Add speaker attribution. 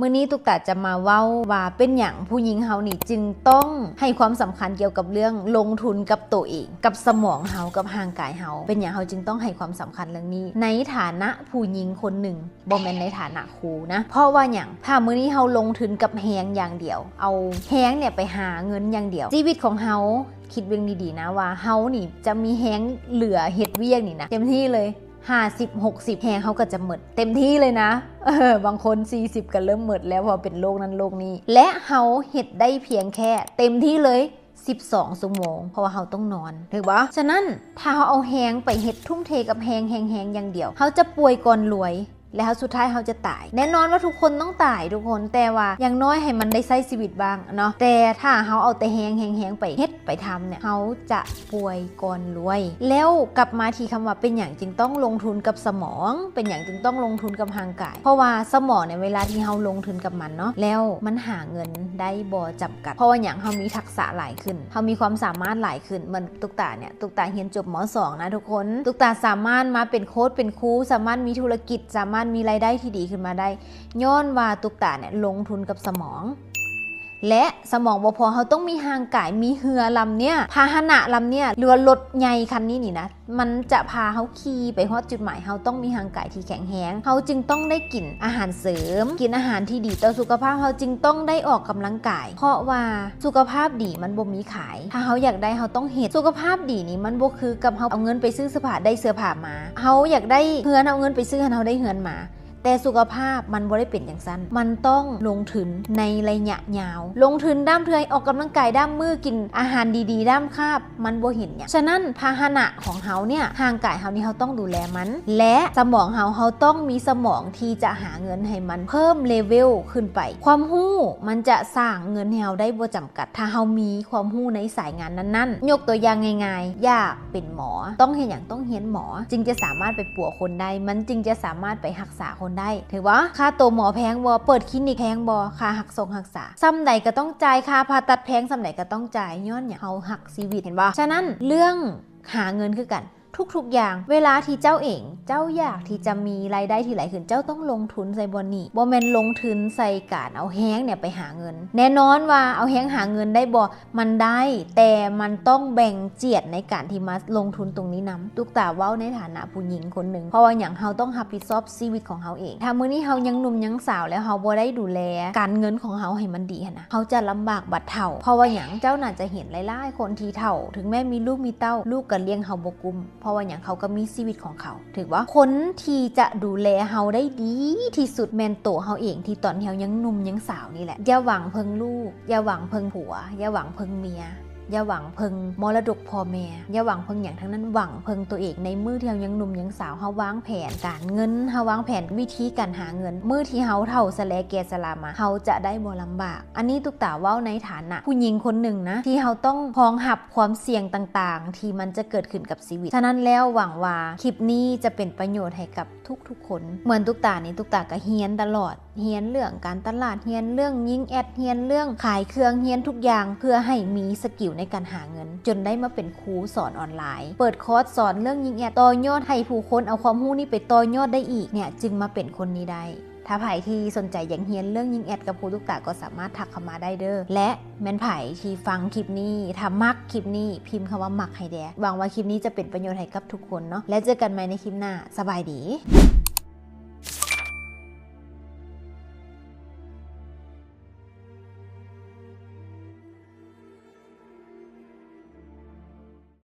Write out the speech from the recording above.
Speaker 1: มื้อนี้ตุกตาจะมาเว้าว่าเป็นอย่างผู้หญิงเฮานี่จึงต้องให้ความสำคัญเกี่ยวกับเรื่องลงทุนกับตัวเองกับสมองเฮากับร่างกายเฮาเป็นอย่างเฮาจึงต้องให้ความสำคัญเรื่องนี้ในฐานะผู้หญิงคนหนึ่งบ่แม่นในฐานะครูนะเพราะว่าอย่างถ้ามื้อนี้เฮาลงทุนกับแฮงอย่างเดียวเอาแฮงเนี่ยไปหาเงินอย่างเดียวชีวิตของเฮาคิดเบิ่งดีๆนะว่าเฮานี่จะมีแฮงเหลือเฮ็ดเวียกนี่นะเต็มที่เลย50-60แฮงเขาก็จะหมดเต็มที่เลยนะบางคน40ก็เริ่มหมดแล้วพอเป็นโรคนั้นโรคนี้และเฮาเฮ็ดได้เพียงแค่เต็มที่เลย12 ชั่วโมงเพราะว่าเฮาต้องนอนถูกปะฉะนั้นถ้าเฮาเอาแฮงไปเฮ็ดทุ่มเทกับแฮงอย่างเดียวเฮาจะป่วยก่อนรวยแล้วสุดท้ายเขาจะตายแน่นอนว่าทุกคนต้องตายทุกคนแต่ว่าอย่างน้อยให้มันได้ใช้ชีวิตบ้างเนาะแต่ถ้าเขาเอาแต่แหงไปเฮ็ดไปทำเนี่ยเขาจะป่วยก่อนรวยแล้วกลับมาที่คำว่าเป็นอย่างจึงต้องลงทุนกับสมองเป็นอย่างจึงต้องลงทุนกับร่างกายเพราะว่าสมองเนี่ยเวลาที่เขาลงทุนกับมันเนาะแล้วมันหาเงินได้บ่จำกัดเพราะว่าอย่างเขามีทักษะหลายขึ้นเขามีความสามารถหลายขึ้นมันตุกตาเนี่ยตุกตาเรียนจบม.2 นะทุกคนตุกตาสามารถมาเป็นโค้ชเป็นครูสามารถมีธุรกิจสามารถมีรายได้ที่ดีขึ้นมาได้ย้อนว่าตุกตาเนี่ยลงทุนกับสมองและสมองบ่พอเขาต้องมีห่างกายมีเรือลำเนี่ยพาหนะลำเนี่ยหรือว่ารถใหญ่คันนี้นี่นะมันจะพาเขาขี่ไปฮอดจุดหมายเขาต้องมีห่างกายที่แข็งแรงเขาจึงต้องได้กินอาหารเสริมกินอาหารที่ดีต่อสุขภาพเขาจึงต้องได้ออกกำลังกายเพราะว่าสุขภาพดีมันบ่มีขายถ้าเขาอยากได้เขาต้องเฮ็ดสุขภาพดีนี่มันบ่คือกับเขาเอาเงินไปซื้อเสื้อผ้าได้เสื้อผ้ามาเขาอยากได้เฮือนเอาเงินไปซื้อให้เขาได้เฮือนมาแต่สุขภาพมันบ่ได้เป็นอย่างสั้นมันต้องลงทุนในระยะยาวลงทุนด้ามเทือยออกกำลังกายด้ามมือกินอาหารดีๆด้ามคาบมันบ่เห็นเนี่ยฉะนั้นพาหนะของเฮาเนี่ยร่างกายเฮานี่เฮาต้องดูแลมันและสมองเฮาต้องมีสมองที่จะหาเงินให้มันเพิ่มเลเวลขึ้นไปความรู้มันจะสร้างเงินให้เฮาได้บ่จำกัดถ้าเฮามีความรู้ในสายงานนั้นๆยกตัวอย่างง่ายๆอยากเป็นหมอต้องเฮ็ดหยังต้องเรียนหมอจึงจะสามารถไปปัวคนได้มันจึงจะสามารถไปรักษาคนได้ถือว่าค่าตัวหมอแพงบ่เปิดคลินิกแพงบ่ค่าหักส่งรักษาซ้ำใดก็ต้องจ่ายค่าผ่าตัดแพงซ้ำใดก็ต้องจ่ายย้อนอย่างเฮาหักชีวิตเห็นบ่ฉะนั้นเรื่องหาเงินคือกันทุกอย่างเวลาที่เจ้าเองเจ้าอยากที่จะมีรายได้ที่ไหลขึ้นเจ้าต้องลงทุนใส่บนนี้บ่แม่นลงทุนใส่การเอาแฮงเนี่ยไปหาเงินแน่นอนว่าเอาแฮงหาเงินได้บ่มันได้แต่มันต้องแบ่งเจียดในการที่มาลงทุนตรงนี้นำตุกตาเว้าในฐานะผู้หญิงคนหนึ่งเพราะว่าอย่างเฮาต้องรับผิดชอบชีวิตของเฮาเองถ้ามื้อนี้เฮายังหนุ่มยังสาวแล้วเฮาบ่ได้ดูแลการเงินของเฮาให้มันดีนะเฮาจะลำบากบัดเฒ่าเพราะว่าอย่างเจ้าน่าจะเห็นหลายๆคนที่เฒ่าถึงแม้มีลูกมีเต้าลูกก็เลี้ยงเฮาบ่กุมเพราะว่าอย่างเขาก็มีชีวิตของเขาถือว่าคนที่จะดูแลเฮาได้ดีที่สุดแมนโตเฮาเองที่ตอนเฮายังหนุ่มยังสาวนี่แหละอย่าหวังเพิ่งลูกอย่าหวังเพิ่งผัวอย่าหวังเพิ่งเมียอย่าหวังเพิ่งมรดกพ่อแม่อย่าหวังเพิ่งอย่างทั้งนั้นหวังเพิ่งตัวเองในมือที่เฮายังหนุ่มยังสาวเฮาวางแผนการเงินเฮาวางแผนวิธีการหาเงินมือที่เฮาเฒ่าสะแลแก่สลามาเฮาจะได้บ่ลำบากอันนี้ตุกตาเว้าในฐานะผู้หญิงคนหนึ่งนะที่เฮาต้องพองหับความเสี่ยงต่างๆที่มันจะเกิดขึ้นกับชีวิตฉะนั้นแล้วหวังว่าคลิปนี้จะเป็นประโยชน์ให้กับทุกคนเหมือนตุกตานี่ตุกตาก็เฮียนตลอดเฮียนเรื่องการตลาดเฮียนเรื่องยิงแอดเฮียนเรื่องขายเครื่องเฮียนทุกอย่างเพื่อให้มีสกิลในการหาเงินจนได้มาเป็นครูสอนออนไลน์เปิดคอร์สสอนเรื่องยิงแอดต่อยอดให้ผู้คนเอาความรู้นี้ไปต่อยอดได้อีกเนี่ยจึงมาเป็นคนนี้ได้ถ้าไผ่ที่สนใจอย่างเฮียนเรื่องยิงแอดกับครูตุกตาก็สามารถทักเข้ามาได้เด้อและแม่นไผ่ที่ฟังคลิปนี้ถ้ามักคลิปนี้พิมพ์คำว่ามักให้แดหวังว่าคลิปนี้จะเป็นประโยชน์ให้กับทุกคนเนาะและเจอกันใหม่ในคลิปหน้าสบายดี